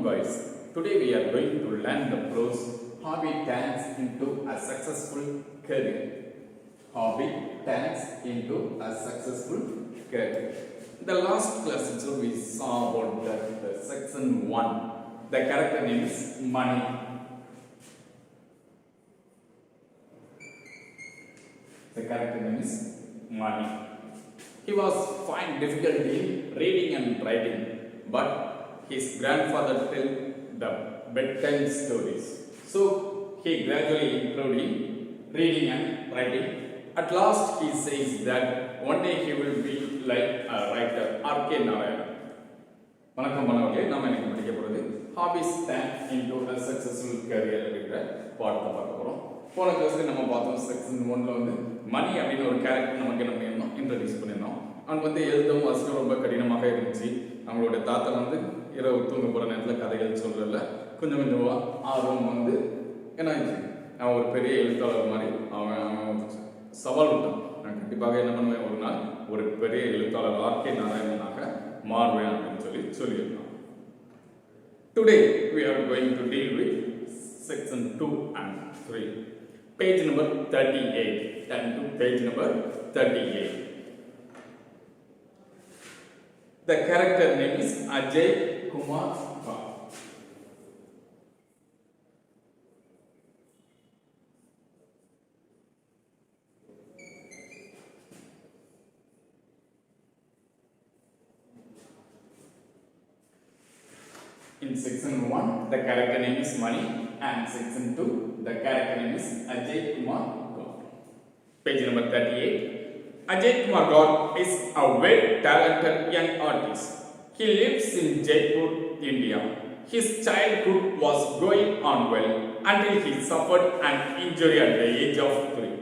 guys. Today we are going to learn the prose hobby turns into a successful career. Hobby turns into a successful career. The last class we saw about the section 1. The character name is Money. The character name is Money. He was finding difficulty in reading and writing, but his grandfather told the bedtime stories. So he gradually improved in reading and writing. At last he says that one day he will be like a writer, R.K. Narayan. வணக்கம் மாணவர்களே, நாம இன்னைக்கு படிக்க போறது hobbies turn into a successful career அப்படிங்கற பாடத்தை பார்க்க போறோம். போன கிளாஸ்ல நம்ம பார்த்தோம் செக்ஷன் 1ல வந்து மணி அப்படின ஒரு கேரக்டர் நமக்கு என்ன பண்ணிருந்தோம் இன்ட்ரோ듀ஸ் பண்ணிருந்தோம். அவன் வந்து எழுதவும் வாசிக்கவும் ரொம்ப கடினமாக இருந்துச்சு. அவங்களோட தாத்தா வந்து இரவு தூங்க போற நேரத்துல கதைகள் சொல்றதுல கொஞ்சம் கொஞ்சமா ஆர்வம் வந்து என்ன ஆச்சு, அவன் ஒரு பெரிய எழுத்தாளர் மாதிரி அவன் சவால் விட்டான். நான் கண்டிப்பாக என்ன பண்ணுவேன், ஒரு நாள் ஒரு பெரிய எழுத்தாளர் R.K. நாராயணனாக மாறுவேன் அப்படின்னு சொல்லியிருக்கான். Today we are going to deal with section 2 and 3. Page number 38. Turn to page number 38. The character name is Ajay Kumar Kar. In section 1, the character name is Money, and section 2, the character name is Ajay Kumar Kar. Page number 38. Ajay Kumar Kar is a very talented young artist. He lives in Jaipur, India. His childhood was going on well until he suffered an injury at the age of 3.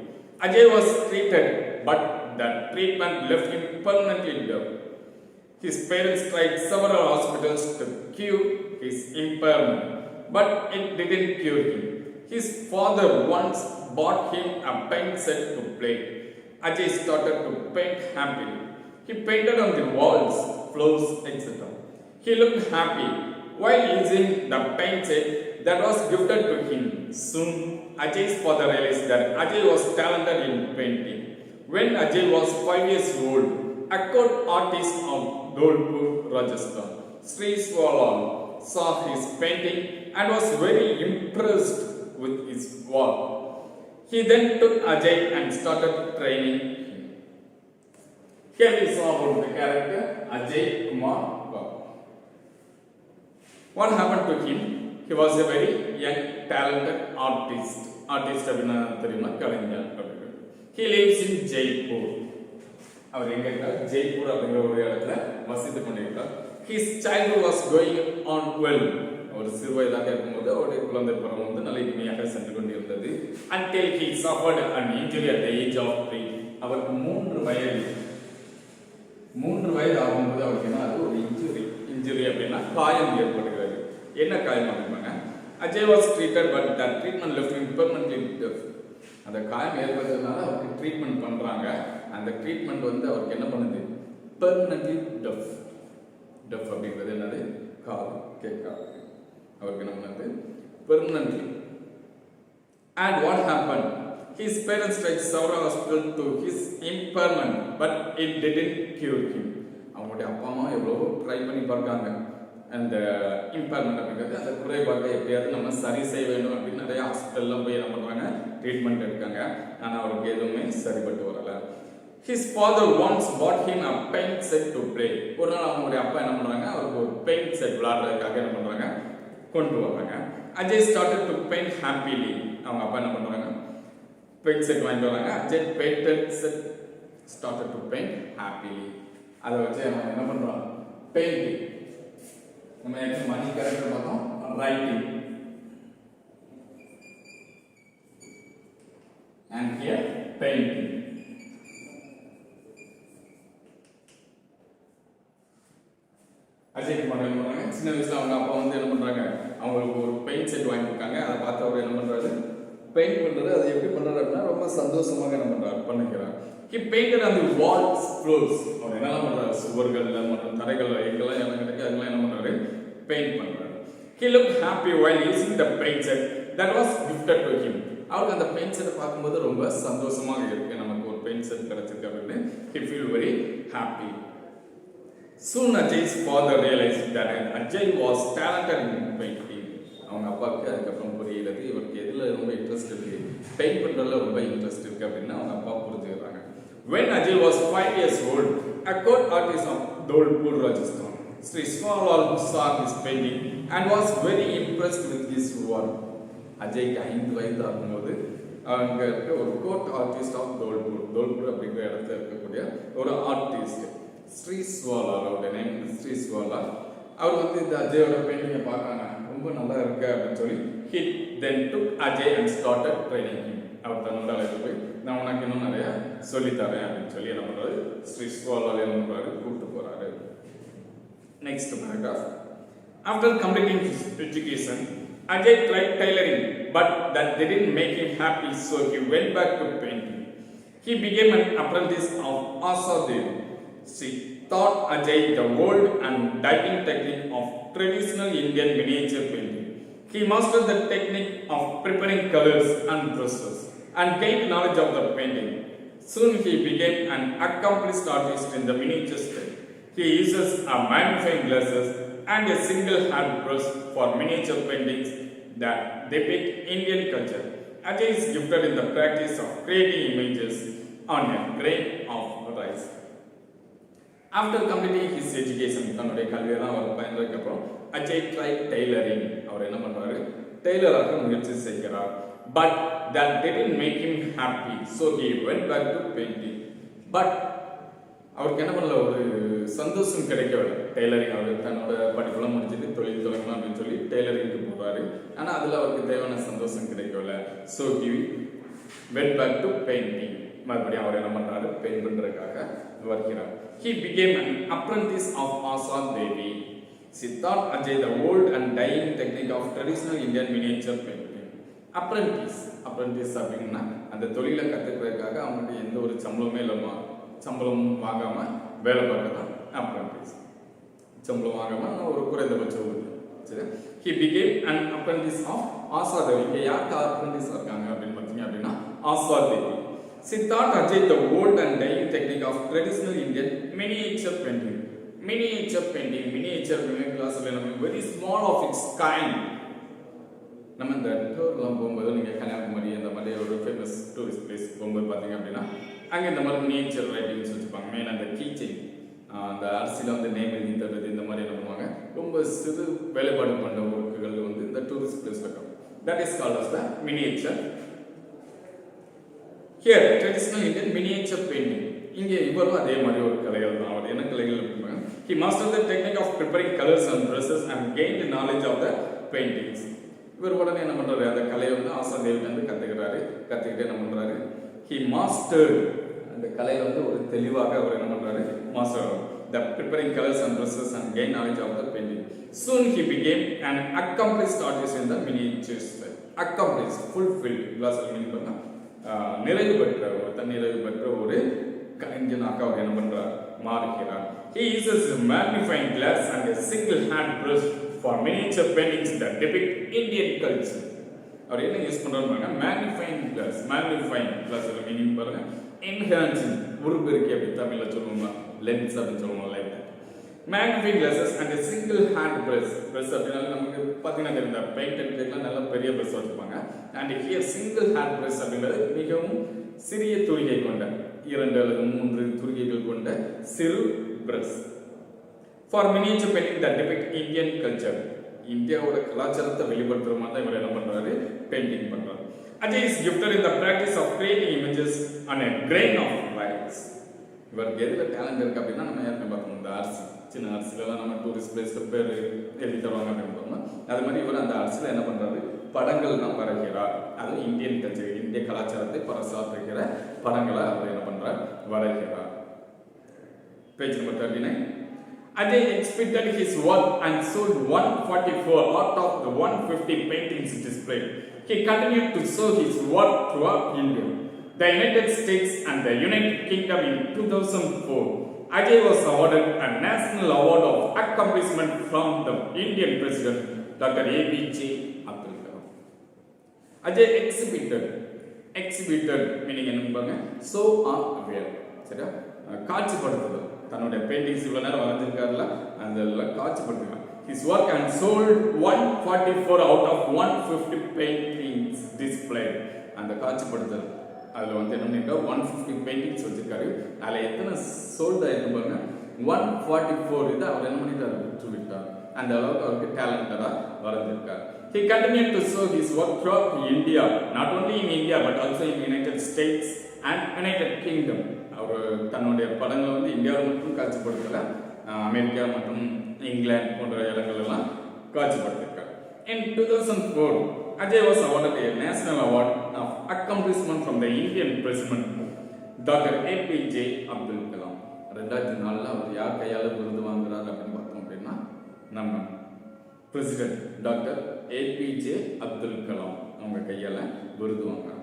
Ajay was treated, but the treatment left him permanently deaf. His parents tried several hospitals to cure his impairment, but it didn't cure him. His father once bought him a paint set to play. Ajay started to paint happily. He painted on the walls, floors, etc. He looked happy while using the paint set that was gifted to him. Soon, Ajay's father realized that Ajay was talented in painting. When Ajay was 5 years old, a court artist of Dholpur, Rajasthan, Sri Swalan, saw his painting and was very impressed with his work. He then took Ajay and started training him. Here we saw about the character Ajay Kumar Kar. What happened to him? He was a very young, talented artist. அப்படினா தெரியுமா, கலைஞர். He lives in Jaipur. அவர் எங்க இருக்கார்? ஜெய்ப்பூர் அப்படிங்கிற ஒரு இடத்துல வசித்து கொண்டிருக்கார். His childhood was going on well. அவர் சிறு வயதாக இருக்கும்போது அவருடைய குழந்தை பருவம் வந்து நல்ல இனிமையாக சென்று கொண்டிருந்தது. Until he suffered an injury at the age of 3. அவருக்கு 3 வயது ஆகும்போது அவருக்கு என்ன அது ஒரு இன்ஜுரி அப்படின்னா காயம் ஏற்படுகிறது. என்ன காயம் அப்படின்னா, Ajay was treated but that treatment left him permanently deaf. அந்த காயம் ஏற்பட்டதுனால அவருக்கு ட்ரீட்மெண்ட் பண்றாங்க. அந்த ட்ரீட்மெண்ட் வந்து அவருக்கு என்ன பண்ணுது, பெர்மனன்ட்லி டெஃப். டெஃப் அப்படிங்கிறது என்னது, காது கேட்காது. அவருக்கு என்ன பண்ணுது, permanently. And what happened? His parents tried several hospitals to his impairment, but it didn't cure him. அவங்களுடைய அப்பா அம்மா எவ்வளவோ ட்ரை பண்ணி பார்க்காங்க. அந்த இம்பேர்மெண்ட் அப்படிங்கிறது அந்த குறைபாட்டை எப்படியாவது நம்ம சரி செய்ய வேண்டும் அப்படின்னு நிறைய ஹாஸ்பிட்டல்லாம் போய் என்ன பண்ணுறாங்க, ட்ரீட்மெண்ட் எடுக்காங்க. ஆனால் அவருக்கு எதுவுமே சரிப்பட்டு வரல. His father once bought him a paint set to play. ஒரு நாள் அவங்களுடைய அப்பா என்ன பண்ணுறாங்க, அவருக்கு ஒரு பெயிண்ட் செட் விளையாடுறதுக்காக என்ன பண்ணுறாங்க, கொண்டு வர்றாங்க. Ajay started to paint happily. அவங்க அப்பா என்ன பண்ணுறாங்க, பெயிண்ட் செட் வாங்கிட்டு வராங்க. Ajay painted set started to paint happily. அதை வச்சு அவன் என்ன பண்ணுறான், பெயிண்டிங். நம்ம மணி கேரக்டர் பார்த்தோம், writing. And here painting. Ajay Kumar என்ன பண்றாங்க, சின்ன வயசுல அவங்க அப்பா வந்து என்ன பண்றாங்க, அவங்களுக்கு ஒரு பெயிண்ட் செட் வாங்கி கொடுக்காங்க. அதை பார்த்து அவர் என்ன பண்றாரு, பெயிண்ட் பண்றாரு. அதை எப்படி பண்றாரு அப்படின்னா ரொம்ப சந்தோஷமாக என்ன பண்றாரு, பண்ணிக்கிறார். He painted on the walls, floors. அவர் என்ன பண்றாரு, சுவர்கள்ல மற்றும் தரைகள்ல எங்கெல்லாம் என்ன கிடைக்கு அதெல்லாம் என்ன பண்றாரு, பெயிண்ட் பண்றாரு. He looked happy while using the paint set that was gifted to him. அவருக்கு அந்த பெயிண்ட் செட் பார்க்கும்போது ரொம்ப சந்தோஷமாக இருக்கு, நமக்கு ஒரு பெயிண்ட் செட் கிடைச்சிருக்கு அப்படின்னு. He feel very happy. Soon Ajay's father realized that Ajay was talented in painting. அவங்க அப்பாவுக்கு அதுக்கப்புறம் புரியுது இவருக்கு எதுல ரொம்ப இன்ட்ரெஸ்ட் இருக்கு, பெயிண்ட் பண்றதுல ரொம்ப இன்ட்ரெஸ்ட் இருக்கு அப்படின்னு அவங்க அப்பா புரிஞ்சுக்கிறாங்க. When Ajay was 5 years old, a court artist of Dholpur, Rajasthan, Sri Swarlal saw his painting and was very impressed with his work. அஜய்க்கு 5 வயது ஆகும்போது அங்கே இருக்க ஒரு கோட் ஆர்டிஸ்ட் ஆஃப் தோல்பூர் அப்படிங்கிற இடத்துல இருக்கக்கூடிய ஒரு ஆர்டிஸ்ட் ஸ்ரீ ஸ்வாலால், அவருடைய நேம் ஸ்ரீ ஸ்வாலால். அவர் வந்து இந்த அஜயோட பெயிண்டிங்கை பார்க்காங்க, ரொம்ப நல்லா இருக்கு அப்படின்னு சொல்லி he then took Ajay and started training him. அவர் தன்னோட அழைத்து போய் நான் உனக்கு இன்னும் நிறைய சொல்லித்தரேன் அப்படின்னு சொல்லி என்ன பண்ணுறாரு, ஸ்ரீ ஸ்வாலால் என்ன பண்ணுறாரு, கூப்பிட்டு போகிறாரு. Next paragraph. After completing his education, Ajay tried tailoring, but that didn't make him happy, so he went back to painting. He became an apprentice of Asa Devi. She taught Ajay the old and dyeing technique of traditional Indian miniature painting. He mastered the technique of preparing colors and brushes and gained knowledge of the painting. Soon he became an accomplished artist in the miniature style. He uses a magnifying glasses and a single hand brush for miniature paintings that depict Indian culture. Ajay is gifted in the practice of creating images on a grain of rice. After completing his education, தன்னுடைய கல்வியெல்லாம் அவர் பயின்றதுக்கு அப்புறம் Ajay tried tailoring. அவர் என்ன பண்றாரு, டெய்லராக முயற்சி செய்கிறார். But that didn't make him happy, so he went back to painting. But அவருக்கு என்ன பண்ணல, ஒரு சந்தோஷம் கிடைக்கவில்லை. டெய்லரிங் அவர் தன்னோட படிப்பெல்லாம் முடிச்சுட்டு தொழில் தொடங்கலாம் அப்படின்னு சொல்லி டெய்லரிங்க்கு போகிறாரு. ஆனால் அதில் அவருக்கு தேவையான சந்தோஷம் கிடைக்கவில்லை. So he went back to painting. மறுபடியும் அவர் என்ன பண்ணுறாரு, பெயிண்ட் பண்ணுறதுக்காக வருகிறார். He became an apprentice of Asa Devi. She taught Ajay the old and dyeing technique of traditional Indian miniature painting. Apprentice அப்படின்னா அந்த தொழிலை கற்றுக்கிறதுக்காக அவங்களுக்கு எந்த ஒரு சம்பளமே இல்லைமா, சம்பளம் வாங்காம வேலை பார்க்கதான் அப்ரண்டிஸ். சம்பளம் வாங்காம ஒரு குறைந்தபட்ச ஊதியம். சரி, he became an apprentice of Asa Devi. இங்கே யாருக்கு அப்ரண்டிஸ் இருக்காங்க அப்படின்னு பார்த்தீங்க அப்படின்னா Asa Devi. She taught Ajay the old and dyeing technique of traditional Indian miniature painting. Miniature கிளாஸ்ல நம்ம very small of its kind. நம்ம இந்த டூர்லாம் போகும்போது நீங்கள் கன்னியாகுமரி அந்த மாதிரி ஒரு ஃபேமஸ் டூரிஸ்ட் பிளேஸ் போகும்போது பார்த்தீங்க அப்படின்னா அங்கே இந்த மாதிரி மினியேச்சர் ரைட்டிங்ஸ் வச்சுப்பாங்க. மெயின் அந்த கீச்செயின், அந்த அரிசியில் வந்து நேம் எழுதி தருது, இந்த மாதிரி என்ன பண்ணுவாங்க, ரொம்ப சிறு வேலைப்பாடு பண்ண ஒர்க்குகள் வந்து இந்த டூரிஸ்ட் பிளேஸில் இருக்கும். That is called as the miniature. Here traditional Indian miniature painting. இங்கே இவரும் அதே மாதிரி ஒரு கலைகள் தான். அவர் என்ன கலைகள் இருப்பாங்க, he mastered the technique of preparing colors and brushes and gained knowledge of the paintings. இவர் உடனே என்ன பண்றாரு, அந்த கலையை வந்து ஆசா தேவி வந்து கத்துக்கிட்டு என்ன பண்றாரு, he mastered அந்த கலையை வந்து ஒரு தெளிவாக அவர் என்ன பண்றாரு, master the preparing colors and brushes and gain knowledge of the painting. Soon he became an accomplished artist in the miniature style. Accomplished, fulfilled, glossal meaning பண்ணா நிறைவு பெற்ற ஒரு கலைஞனாக அவர் என்ன பண்றார், மாறுகிறார். He uses a magnifying glass and a single hand brush for miniature paintings that depict Indian culture. அவர் என்ன use பண்றாருன்னா magnifying class meaning பாருங்க, என்ஹான்சிங் உருப்பெருக்கி அப்படி தமிழ்ல சொல்லுவோம்னா லென்ஸ் அப்படின்னு சொல்லுவோம் like that. Magnifying classes and a single hand brush அப்படின்னா நமக்கு பார்த்தீங்கன்னா இந்த பெயிண்ட் அடிக்கிறதுலாம் நல்ல பெரிய பிரஷ் வச்சுப்பாங்க. And here single hand brush அப்படின்றது மிகவும் சிறிய துணிகை கொண்ட 2 அல்லது 3 துணிகைகள் கொண்ட சிறு brush for miniature painting that depict Indian culture. இந்தியாவோட கலாச்சாரத்தை வெளிப்படுத்துற மாதிரி தான் இவர் என்ன பண்றாரு, பெயிண்டிங் பண்றாரு. Ajay is gifted in the practice of creating images on a grain of rice. இவருக்கு எதுல டேலண்ட் இருக்கு அப்படின்னா நம்ம ஏற்கனவே பார்த்தோம், இந்த அரிசி, சின்ன அரிசிலலாம் நம்ம டூரிஸ்ட் பிளேஸ்க்கு பேர் எழுதி தருவாங்க அப்படின்னு பார்த்தோம்னா அது மாதிரி இவர் அந்த அரிசியில் என்ன பண்றாரு, படங்கள் தான் வரைகிறார். அது இந்தியன் கல்ச்சர், இந்திய கலாச்சாரத்தை பறைசாற்றுகிற படங்களை அவர் என்ன பண்றார், வரைகிறார். Page number 39. Ajay exhibited his work and sold 144 out of the 150 paintings displayed. He continued to show his work throughout India, the United States and the United Kingdom. In 2004, Ajay was awarded a National Award of Accomplishment from the Indian President Dr. APJ Abdul Kalam. Ajay exhibited meaning என்னன்னு so are aware சரியா காட்சிப்படுத்துதல் தன்னுடைய paintings இவ்வளவு நேரம் வரைஞ்சிருக்காருல அதெல்லாம் காட்சிப்படுத்துறாங்க. His work and sold 144 out of 150 paintings displayed. அந்த காட்சிப்படுத்தல் அதுல வந்து என்ன பண்ணிருக்கா 150 பெயிண்டிங்ஸ் வச்சிருக்காரு. அதுல எத்தனை சோல்ட் ஆயிருக்கு பாருங்க 144. இது அவர் என்ன பண்ணிட்டாரு விற்று விட்டார். அந்த அளவுக்கு அவருக்கு டேலண்டடா வரைஞ்சிருக்காரு. He continued to show his work throughout India, not only in India but also in United States and United Kingdom. அவர் தன்னுடைய படங்களை வந்து இந்தியாவில் மட்டும் காட்சிப்படுத்தல, அமெரிக்கா மற்றும் இங்கிலாந்து போன்ற இடங்கள் எல்லாம் காட்சிப்படுத்திருக்கார். In 2004, Ajay was awarded a national award of accomplishment from the Indian President, Dr. APJ Abdul Kalam. 2004 அவர் யார் கையால விருது வாங்குறாரு அப்படின்னு பார்த்தோம் அப்படின்னா நம்ம president doctor APJ Abdul Kalam அவங்க கையால விருது வாங்குறாங்க.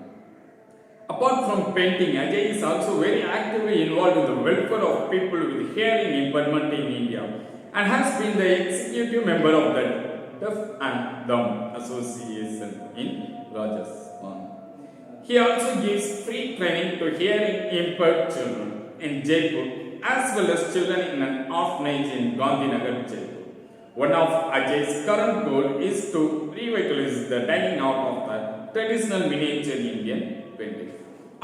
Apart from painting, Ajay is also very actively involved in the welfare of people with hearing impairment in India and has been the executive member of the Deaf and Dumb Association in Rajasthan. He also gives free training to hearing impaired children in Jaipur as well as children in an orphanage in Gandhinagar, Jaipur. One of Ajay's current goal is to revitalize the dying art of the traditional miniature Indian painting.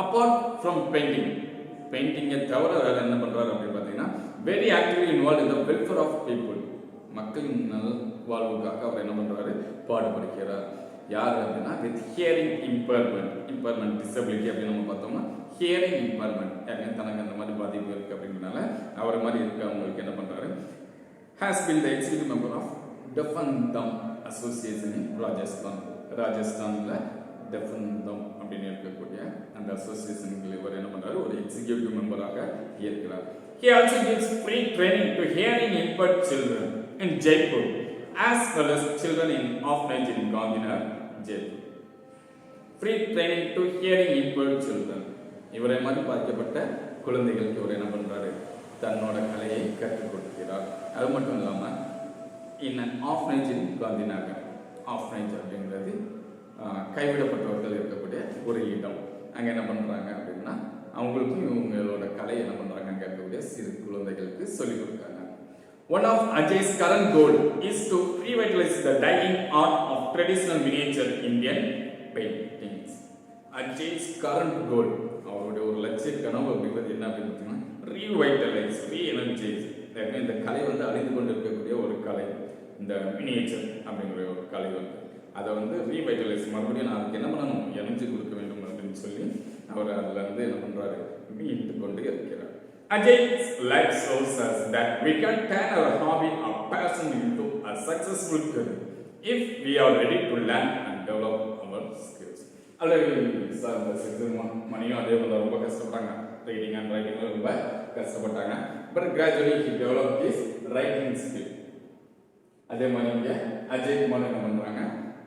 Apart from painting தவிர வேற என்ன பண்றாரு அப்படின்னு பார்த்தீங்கன்னா very actively involved in the welfare of people. மக்களின் நல் வாழ்வுக்காக அவர் என்ன பண்றாரு பாடுபடுகிறார். யார் அப்படின்னா with hearing impairment disability அப்படின்னு நம்ம பார்த்தோம்னா hearing impairment யாருன்னு தனக்கு அந்த மாதிரி பாதிப்பு இருக்கு அப்படின்றனால அவரை மாதிரி இருக்கவங்களுக்கு என்ன பண்றாரு has been the executive member of Deaf and Dumb Association in ராஜஸ்தான்ல Deaf and Dumb அப்படின்னு இருக்கக்கூடிய அந்த அசோசியேஷனுக்கு இவர் என்ன பண்றாரு ஒரு எக்ஸிகியூட்டிவ் மெம்பராக இருக்கிறார். He also gives free training to hearing impaired children in Jaipur as well as children in orphanage in Gandhinagar, Jaipur. Free training to hearing impaired children. இவரை மாதிரி பாதிக்கப்பட்ட குழந்தைகளுக்கு இவர் என்ன பண்றாரு தன்னோட கலையை கற்றுக் கொடுக்கிறார். அது மட்டும் இல்லாம in an orphanage in Gandhinagar. orphanage அப்படிங்கிறது கைவிடப்பட்டவர்கள் இருக்கக்கூடிய ஒரு இடம். அங்கே என்ன பண்ணுறாங்க அப்படின்னா அவங்களுக்கும் இவங்களோட கலை என்ன பண்ணுறாங்க அங்கே இருக்கக்கூடிய சிறு குழந்தைகளுக்கு சொல்லிக் கொடுக்குறாங்க. One of Ajay's current goal is to revitalize the dying art of traditional miniature Indian paintings. Ajay's current goal அவருடைய ஒரு லட்சிய கனவு அப்படிங்கிறது என்ன அப்படின்னு பார்த்தீங்கன்னா revitalize, re-energize. இந்த கலை வந்து அழிந்து கொண்டு இருக்கக்கூடிய ஒரு கலை இந்த மினியேச்சர் அப்படிங்கிற ஒரு கலை வந்து அதை வந்து ரீவைட்டலைஸ் மறுபடியும் நான் அதுக்கு என்ன பண்ணணும் எனர்ஜி கொடுக்க வேண்டும் அப்படின்னு சொல்லி அவர் அதில் வந்து என்ன பண்ணுறாரு மீட்டு கொண்டு இருக்கிறார். Ajay's life shows us that we can turn our hobby or passion into a successful career if we are ready to learn and develop our skills. அல்லது சார் இந்த செக்ஷன் மணியும் அதே போல ரொம்ப கஷ்டப்பட்டாங்க ரீடிங் அண்ட் ரைட்டிங் ரொம்ப கஷ்டப்பட்டாங்க. But gradually he develop his writing skill. அதே மாதிரி இங்கே அஜய் குமார் என்ன பண்ணுறாங்க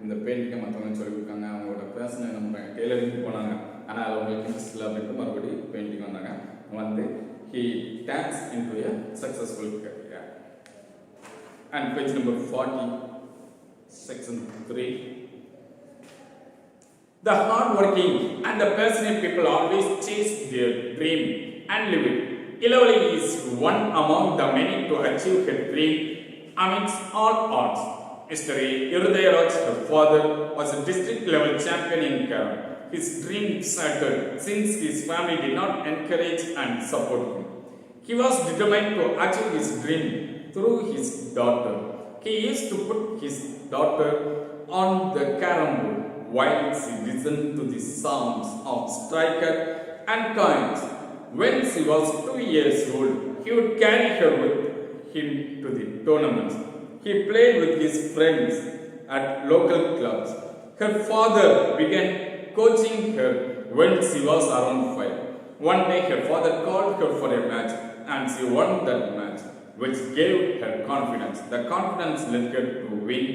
இந்த பெயிண்டிங்கை மற்றவங்க சொல்லிக் கொடுக்காங்க. அவங்களோட பேஷனை என்ன பண்ணுறாங்க டெய்லரிங்க்கு போனாங்க. ஆனால் அது அவங்களுக்கு இன்ட்ரெஸ்ட் இல்லை அப்படின்ட்டு மறுபடியும் பெயிண்டிங் வந்தாங்க. வந்து he turns into a successful career. And page number 40, section 3. The hard-working and the passionate people always chase their dream and live it. Ilavali is one among the many to achieve her dream amidst all odds. Yesterday, Irudayaraj, her father, was a district-level champion in Kerala. His dream shattered since his family did not encourage and support him. He was determined to achieve his dream through his daughter. He used to put his daughter on the carom board while she listened to the sounds of striker and coins. When she was 2 years old, he would carry her with him to the tournaments. He played with his friends at local clubs. Her father began coaching her when she was around 5. One day her father called her for a match and she won that match, which gave her confidence. The confidence led her to win.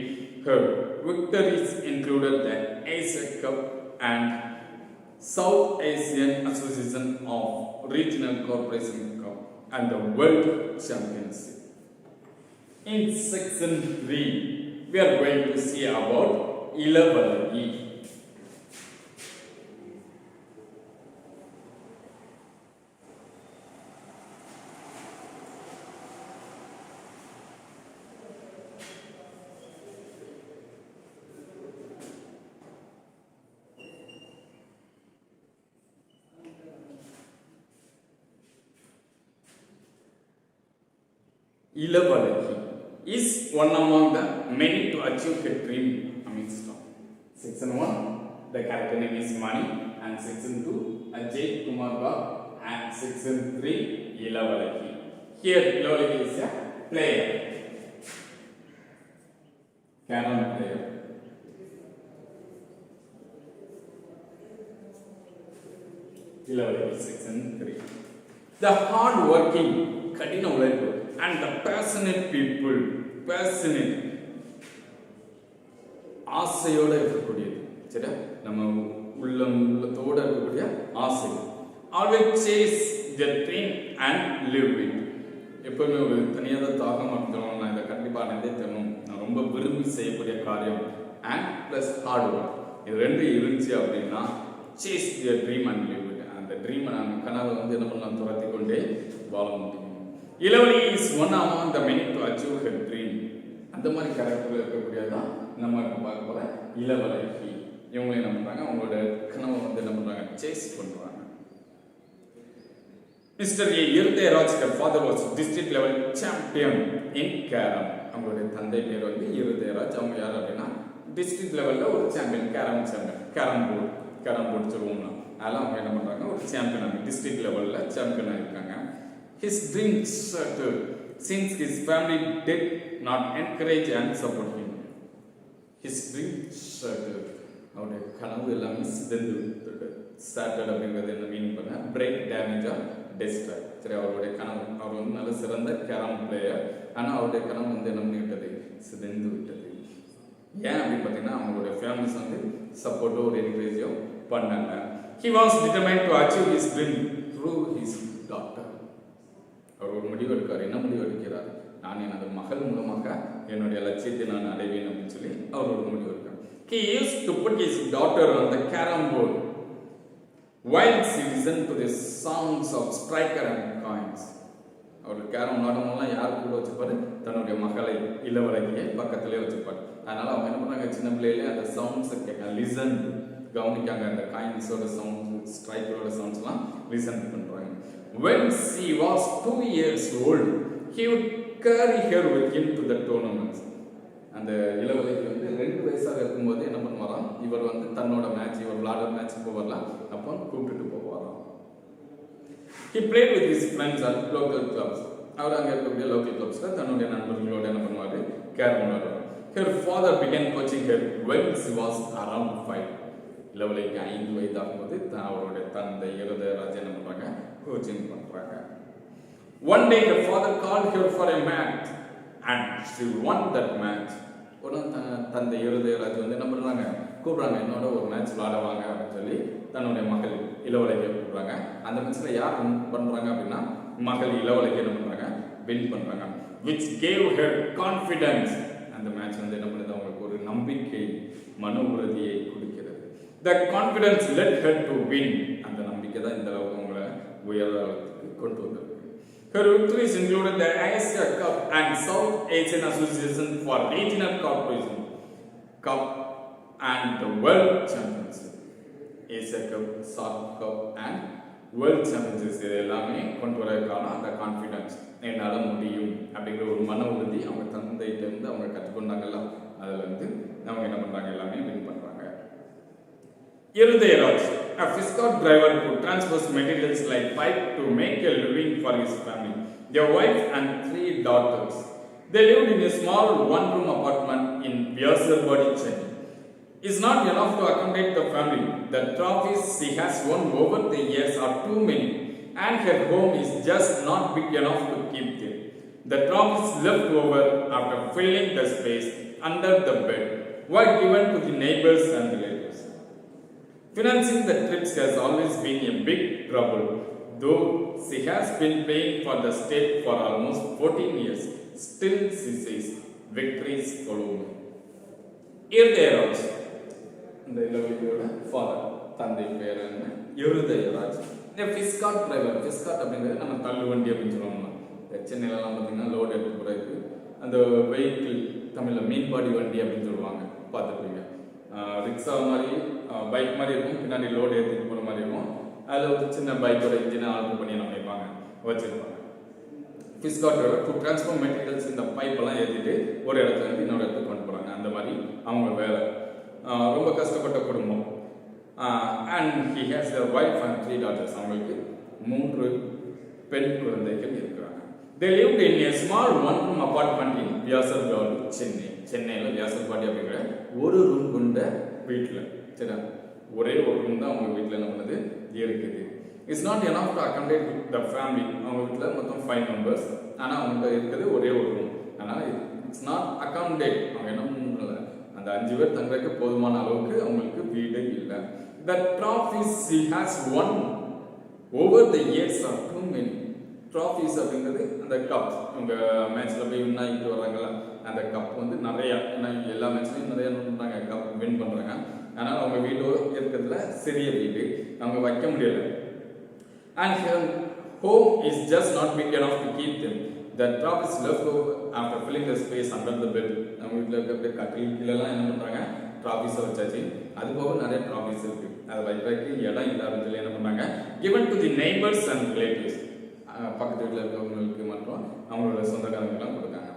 Her victories included the Asia Cup and South Asian Association of Regional Corporation Cup and the World Championship. In section 3, we are going to see about Ilavalagi. Ilavalagi is one among the many to achieve a dream amidst them. Section 1, the character name is Mani, and section 2, Ajay Kumar Gaur, and section 3, Ilavalagi. Here, Ilavalagi is a player, carom player. Ilavalagi, section 3. The hard working, kadina ulaipu, and the passionate people, passionate, ஆசையோடு இருக்கக்கூடியது, சரியா? நம்ம உள்ளத்தோடு இருக்கக்கூடிய ஆசை. Always chase the dream and live it. எப்பவுமே ஒரு தனியாக தாகம் அப்படின்றோம், நான் இதை கண்டிப்பாக அடைந்தே தரணும், நான் ரொம்ப விரும்பி செய்யக்கூடிய காரியம் and plus hard work, இது ரெண்டு இருந்துச்சு அப்படின்னா chase the dream and live it. அந்த ட்ரீமை நம்ம கனவை வந்து என்ன பண்ணலாம், துரத்தி கொண்டே வாழ முடியும். Ilavalagi is one among the many to achieve her dream. அந்த மாதிரி கேரக்டர்ல இருக்கக்கூடியதான் நம்ம பார்க்க போற Ilavalagi. இவங்க என்ன பண்றாங்க, அவங்களோட கனவை வந்து என்ன பண்றாங்க, சேஸ் பண்றாங்க. Mr. A. Irudayaraj, her father was district level champion in carom. அவங்களுடைய தந்தை பேர் வந்து Irudayaraj. அவங்க யார் அப்படின்னா டிஸ்ட்ரிக்ட் லெவல்ல ஒரு சாம்பியன், கேரம் போர்டு சொல்லுவோம்னா அதெல்லாம் அவங்க என்ன பண்றாங்க, ஒரு சாம்பியன், டிஸ்ட்ரிக்ட் லெவல்ல சாம்பியனா இருக்காங்க. His dreams shattered since his family did not encourage and support him. His dreams shattered. அவருடைய கனவு எல்லாமே சிதைந்து விட்டது. Shattered அப்படிங்கிறது என்ன மீனிங் பண்ண, break, damage or destroy. சரி, அவருடைய கனவு, அவர் வந்து நல்ல சிறந்த கேரம் பிளேயர், ஆனால் அவருடைய கனவு வந்து என்ன பண்ணிவிட்டது, சிதைந்து விட்டது. ஏன் அப்படின்னு பார்த்தீங்கன்னா அவங்களுடைய ஃபேமிலிஸ் வந்து சப்போர்ட்டோ ஒரு என்கரேஜோ பண்ணாங்க. He was determined to achieve his dream through his daughter. அவர் ஒரு முடிவு எடுக்கார். என்ன முடிவு எடுக்கிறார், நான் எனது மகள் மூலமாக என்னுடைய லட்சியத்தை நான் அடைவேன் அப்படின்னு சொல்லி அவர் ஒரு முடிவு எடுக்கார். He used to put his daughter on the carom board while she listened to the sounds of striker and coins. அவர் கேரம் விளையாடும்போதெல்லாம் யார் கூட வச்சுப்பாரு, தன்னுடைய மகளை Ilavalagi பக்கத்திலே வச்சுப்பார். அதனால அவங்க என்ன பண்ணாங்க, சின்ன பிள்ளையிலே அந்த சவுண்ட்ஸை கேட்க லிசன் கவனிக்காங்க, அந்த காயின்ஸோட சவுண்ட்ஸ், ஸ்ட்ரைக்கரோட சவுண்ட்ஸ்லாம் லிசன் பண்ணுறாங்க. When she was 2 years old, he would carry her with him to the tournaments. அந்த Ilavalagi வந்து 2 வயசாக இருக்கும்போது என்ன பண்ணுவாராம், இவர் வந்து தன்னோட மேட்ச், இவர் விளையாடுற மேட்ச் போவார்லாம், அப்போ கூப்பிட்டுட்டு போவாராம். He played with his friends at local clubs. அவர் அங்கே இருக்கக்கூடிய லோக்கல் கிளப்ஸில் தன்னுடைய நண்பர்களோடு என்ன பண்ணுவார், கேரம் விளையாடுவார். Her father began coaching her when she was around 5. Ilavalagi 5 வயதாகும்போது அவருடைய தந்தை Irudayaraj என்ன பண்ணுறாங்க, கோச்சிங் பண்ணுறாங்க. One day her father called her for a match and she won that match. ஒரு தந்தை Irudayaraj வந்து என்ன பண்ணுறாங்க, கூப்பிட்றாங்க, என்னோட ஒரு மேட்ச் விளையாடுவாங்க அப்படின்னு சொல்லி தன்னுடைய மகள் Ilavalagi கூப்பிட்றாங்க. அந்த மேட்ச்சில் யார் வின் பண்ணுறாங்க அப்படின்னா மகள் Ilavalagi என்ன பண்ணுறாங்க, வின் பண்ணுறாங்க. which gave her confidence. அந்த மேட்ச் வந்து என்ன பண்ணுது, அவங்களுக்கு ஒரு நம்பிக்கை, மன உறுதியை கொடுக்கிறது. The confidence led her to win. அந்த நம்பிக்கை தான் இந்த அளவுக்கு அவங்களை உயரத்துக்கு கொண்டு வந்திருக்கு. Her victories included the Asia Cup and South Asian Association for Regional Corporation Cup and the World Championship. Asia Cup, South Cup and World Championships இது எல்லாமே கொண்டு வரதுக்கான அந்த கான்ஃபிடன்ஸ், என்னால் முடியும் அப்படிங்கிற ஒரு மன உறுதி அவங்க தந்தையிலேருந்து அவங்க கற்றுக்கொண்டாங்கல்ல, அதில் வந்து அவங்க என்ன பண்ணுறாங்க, எல்லாமே வின் பண்ணுறாங்க. Irudayaraj, a fish cart driver who transports materials like pipe to make a living for his family, their wife and 3 daughters. They lived in a small one-room apartment in VIII, Chennai. It's not enough to accommodate the family. The trophies she has won over the years are too many, and her home is just not big enough to keep them. The trophies left over after filling the space under the bed were given to the neighbors and relatives. Financing the trips has always been a big trouble, though she has been paying for the state for almost 14 years. Still, she says, victories follow me. Irudayaraj இந்த இளவலியோட father தந்தை பேர் என்ன Irudayaraj. ஃபிஸ்காட் driver, ஃபிஸ்காட் அப்படிங்கிறது நம்ம தள்ளு வண்டி அப்படின்னு சொல்லுவாங்க. சென்னையிலலாம் பார்த்தீங்கன்னா லோடு எடுத்து போகிறதுக்கு அந்த வெஹிக்கிள் தமிழில் மீன்பாடி வண்டி அப்படின்னு சொல்லுவாங்க, பார்த்துருப்பீங்க. ரிக்ஷா மாதிரி பைக் மாதிரி இருக்கும், பின்னாடி லோடு ஏற்றிட்டு போகிற மாதிரி இருக்கும். அதில் ஒரு சின்ன பைக்கோட இன்ஜினை ஆல்ட்ரு பண்ணி நம்ம வைப்பாங்க வச்சுருப்பாங்க. ஃபிஸ்காட் டிரைவர் டு டிரான்ஸ்ஃபார்ம் மெட்டீரியல்ஸ், இந்த பைப்பெல்லாம் ஏற்றிட்டு ஒரு இடத்துல இருந்து இன்னொரு இடத்துக்கு கொண்டு போகிறாங்க. அந்த மாதிரி அவங்க வேலை. ரொம்ப கஷ்டப்பட்ட குடும்பம். And he has a wife and 3 daughters. அவங்களுக்கு 3 பெண் குழந்தைகள் இருக்கிறாங்க. They lived in a small one-room apartment in Vyasarpadi, Chennai. சென்னையில் வியாசர்பாடி அப்படிங்கிற ஒரு ரூம் கொண்ட வீட்டில், சரி, ஒரே ஒரு ரூம் தான் அவங்க வீட்டில் என்ன பண்ணது இருக்குது. It's not enough to accommodate the family. அவங்க வீட்டில் மொத்தம் 5 members. ஆனால் அவங்க இருக்கிறது ஒரே ஒரு ரூம். ஆனால் இட்ஸ் நாட் accommodate. அவங்க என்ன பண்ணல, அந்த 5 பேர் தங்குறதுக்கு போதுமான அளவுக்கு அவங்களுக்கு வீடு இல்லை. The trophies he has won over the years are too many. Trophies அப்படிங்கிறது அந்த கப், அவங்க மேட்ச்சில் போய் வின் ஆகிட்டு வர்றாங்களா, அந்த கப் வந்து நிறையா, ஏன்னா எல்லா மேட்ச்லையும் நிறையா பண்ணுறாங்க, கப் வின் பண்ணுறாங்க. ஆனால் அவங்க வீடு இருக்கிறதுல சிறிய வீடு, அவங்க வைக்க முடியலை. And her home is just not big enough to keep them. The trophies left over after filling the space under the bed. நம்ம வீட்டில் இருக்க கட்டில் கீழெல்லாம் என்ன பண்ணுறாங்க, ட்ராஃபிஸை வச்சாச்சு. அது போக நிறைய ட்ராஃபிஸ் இருக்கு, அதை வைக்கிறதுக்கு இடம் இல்லாத சொல்லி என்ன பண்ணாங்க, given to the neighbors and relatives. பக்கத்து வீட்டில் இருக்கிறவங்களுக்கு மற்றும் அவங்களோட சொந்தக்காரங்களுக்கெல்லாம் கொடுத்தாங்க.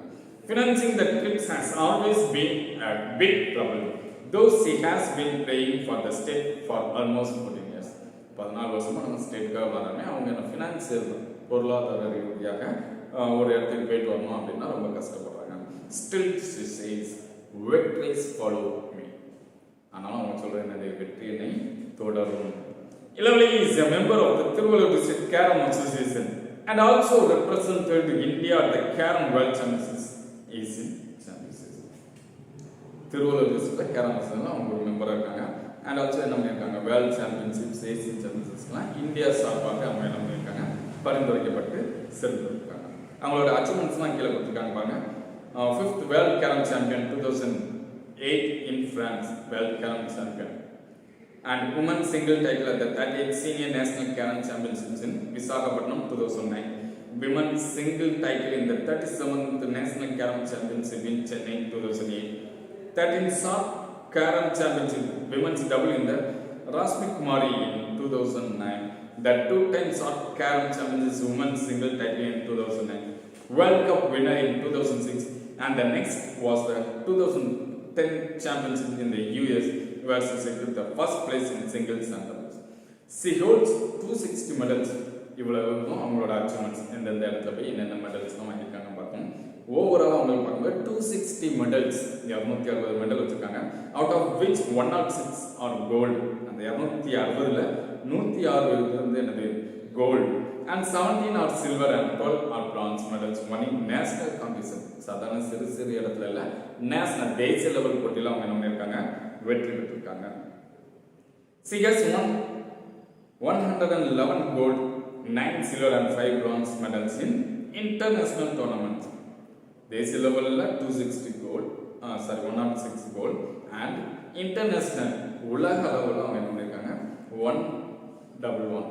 Financing the trips has always been a big trouble, though she has been paying for the state for almost 14 years. 14 வருஷமா நம்ம ஸ்டேட்டுக்காக வராங்க. அவங்க என்ன ஃபினான்சியல் பொருளாதார ரீதியாக ஒரு இடத்துக்கு போயிட்டு வரணும் அப்படின்னா ரொம்ப கஷ்டப்படுறாங்க. Still she says, victories follow me. ஆனாலும் அவங்க சொல்றது என்னது, வெற்றி என்னை தொடரும். Ilavali is a member of the Tiruvallur District Carom Association and also represented India at the Carom World Championships. Asian Championships. Tiruvallur District Carom Association அவங்க ஒரு மெம்பராக இருக்காங்க. அண்ட் ஆல்சோ என்ன பண்ணியிருக்காங்க, வேர்ல்ட் சாம்பியன்ஷிப்ஸ், ஏசியன் சாம்பியன்ஷிப்ஸ்லாம் இந்தியா சார்பாக அவங்க என்ன பண்ணியிருக்காங்க, பரிந்துரைக்கப்பட்டு சென்றிருக்காங்க. அவங்களோட அச்சீவ்மெண்ட்ஸ்லாம் கீழே கொடுத்துருக்காங்க பாருங்க. 5th world carrom champion 2008 in France, world carrom champion. And women's single title at the 38th Senior National Carom Championships in Visakhapatnam 2009. Women's single title in the 37th National Carom Championship in Chennai 2008. 13th Short Carom Championship Women's Double in the Rashmi Kumari in 2009. The 2-time Short Carom Championships Women's Single title in 2009. World Cup winner in 2006. And the next was the 2010 Championship in the US, where she secured the first place in singles and doubles. She holds 260 medals. இவ்வளவு அவங்களோட achievements, எந்தெந்த இடத்துல போய் என்னென்ன மெடல்ஸ்லாம் வாங்கியிருக்காங்க பார்ப்போம். ஓவராலாக அவங்களுக்கு பார்க்கும்போது 260 மெடல்ஸ், 260 மெடல் வச்சுருக்காங்க. Out of which 106 are gold. அந்த 260ல் 106 வந்து என்னது gold. And 17 are silver and 12 are bronze medals winning national competition. சாதாரண சிறு சிறு இடத்துல இல்லை, நேஷனல் தேசிய லெவல் போட்டியில் அவங்க என்ன பண்ணியிருக்காங்க, வெற்றி பெற்றிருக்காங்க. She has won 111 gold, 9 silver and 5 bronze medals in international tournaments. தேசிய லெவலில் 260 கோல்டு, 106 கோல்டு. அண்ட் இன்டர்நேஷ்னல் உலக அளவில் அவங்க என்ன பண்ணியிருக்காங்க, 111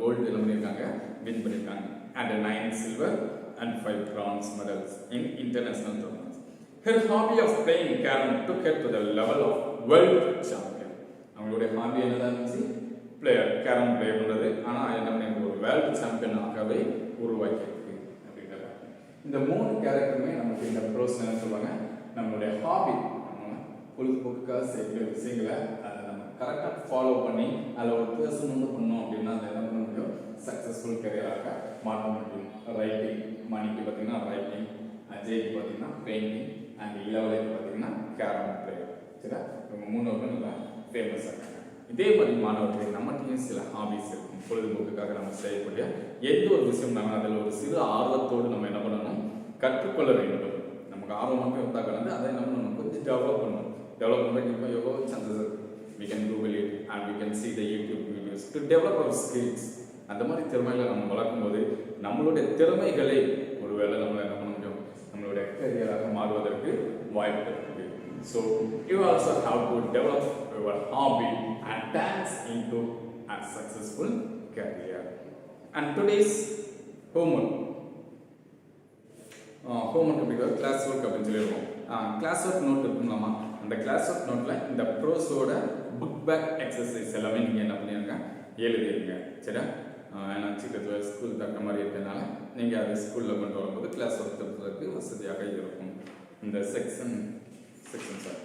கோல்டு என்ன பண்ணியிருக்காங்க, வின் பண்ணியிருக்காங்க. And 9 silver and 5 bronze medals in international tournaments. Her hobby of playing carom took her to the level of world champion. அவங்களுடைய ஹாபி என்னதான் இருந்துச்சு, பிளேயர் கேரம் பிளே பண்ணுறது. ஆனால் என்ன ஒரு வேர்ல்டு சாம்பியன் ஆகவே உருவாக்கியிருக்கு அப்படிங்கிறத. இந்த 3 கேரக்டருமே நமக்கு இந்த ப்ரோஸ் என்ன சொல்லுவாங்க, நம்மளுடைய ஹாபி, நம்ம பொழுதுபோக்குக்காக செய்கிற விஷயங்களை அதை நம்ம கரெக்டாக ஃபாலோ பண்ணி அதில் ஒரு பேர்சன் வந்து பண்ணோம் அப்படின்னா அதை என்ன பண்ண முடியும், சக்ஸஸ்ஃபுல் கரியராக மாற்ற முடியும். ரைட்டிங், மணிக்கு பார்த்தீங்கன்னா ரைட்டிங், அஜய்க்கு பார்த்தீங்கன்னா பெயிண்டிங், அண்ட் இளவலைக்கு பார்த்தீங்கன்னா கேரம் பிளேயர். சரியா, இவங்க 3 நல்லா ஃபேமஸாக இருக்காங்க. இதே மாதிரி மாணவர்கள் நம்மகிட்டையும் சில ஹாபிஸ் இருக்கும். பொழுதுபோக்குக்காக நம்ம செய்யக்கூடிய எந்த ஒரு விஷயம் நம்ம அதில் ஒரு சிறு ஆர்வத்தோடு நம்ம என்ன பண்ணணும், கற்றுக்கொள்ள வேண்டும். நமக்கு ஆர்வமாக இருந்தால் கலந்து அதை நம்ம கொஞ்சம் டெவலப் பண்ணணும். டெவலப் பண்ணுறதுக்கு இப்போ எவ்வளோ சான்சஸ் இருக்குது. We can Google it and we can see the YouTube videos to develop our skills. அந்த மாதிரி திறமைகளை நம்ம வளர்க்கும் போது நம்மளுடைய திறமைகளை ஒருவேளை நம்ம என்ன பண்ண முடியும், நம்மளுடைய கரியராக மாறுவதற்கு வாய்ப்பு இருக்குது. So you also have to develop your hobby and dance into a successful career. And today's homework அப்படிங்கிற கிளாஸ் ஒர்க் அப்படின்னு சொல்லியிருக்கோம். கிளாஸ் ஒர்க் நோட் இருக்குங்களாமா, அந்த கிளாஸ் ஒர்க் நோட்டில் இந்த ப்ரோஸோட புக் பேக் எக்ஸசைஸ் எல்லாமே நீங்கள் என்ன பண்ணிடுங்க, எழுதிடுங்க. சரியா? ஏன்னா சீக்கிரத்தில் ஸ்கூல் தக்க மாதிரி இருக்கிறதுனால நீங்கள் அதை ஸ்கூலில் கொண்டு வரும்போது கிளாஸ் ஒர்க் தடுப்பதற்கு வசதியாக இருக்கும். இந்த செக்ஷன் சார்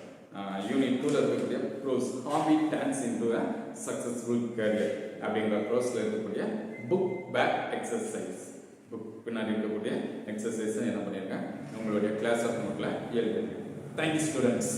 யூனிட் 2ல் இருக்கக்கூடிய prose hobby turns into a successful career அப்படிங்கிற ப்ரோஸில் இருக்கக்கூடிய புக் பேக் எக்ஸசைஸ், புக் பின்னாடி இருக்கக்கூடிய எக்ஸசைஸை என்ன பண்ணியிருக்கேன் உங்களுடைய கிளாஸ் ஆஃப் நோட்டில் எழுதிருக்கேன். Thank you students.